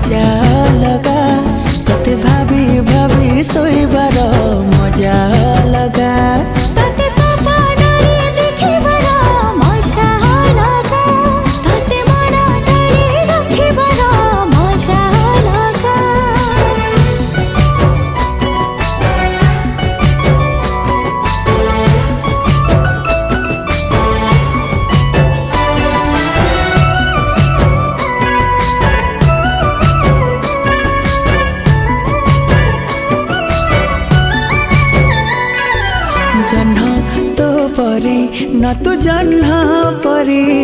मजा लगा तोते भाभी भाभी सोइबार मजा लगा तोते सपनारे देखिबार मजा लगा तोते मन तले रखिबार मजा लगा। जन्ह तो परी न तू